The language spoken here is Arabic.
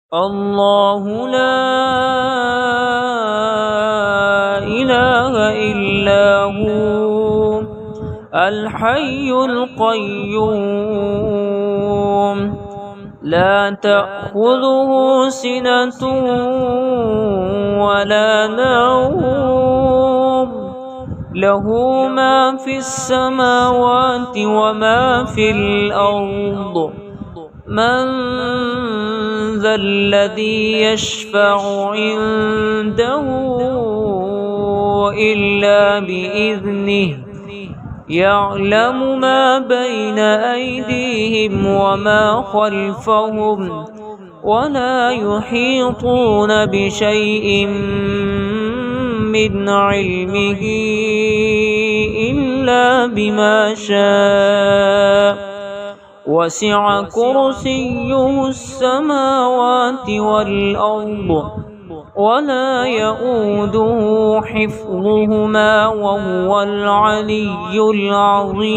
الله لا إله إلا هو الحي القيوم لا تأخذه سنة ولا نوم له ما في السماوات وما في الأرض من ذا الذي يشفع عنده إلا بإذنه يعلم ما بين أيديهم وما خلفهم ولا يحيطون بشيء من علمه إلا بما شاء وسع كرسيه السماوات والأرض ولا يؤوده حفظهما وهو العلي العظيم.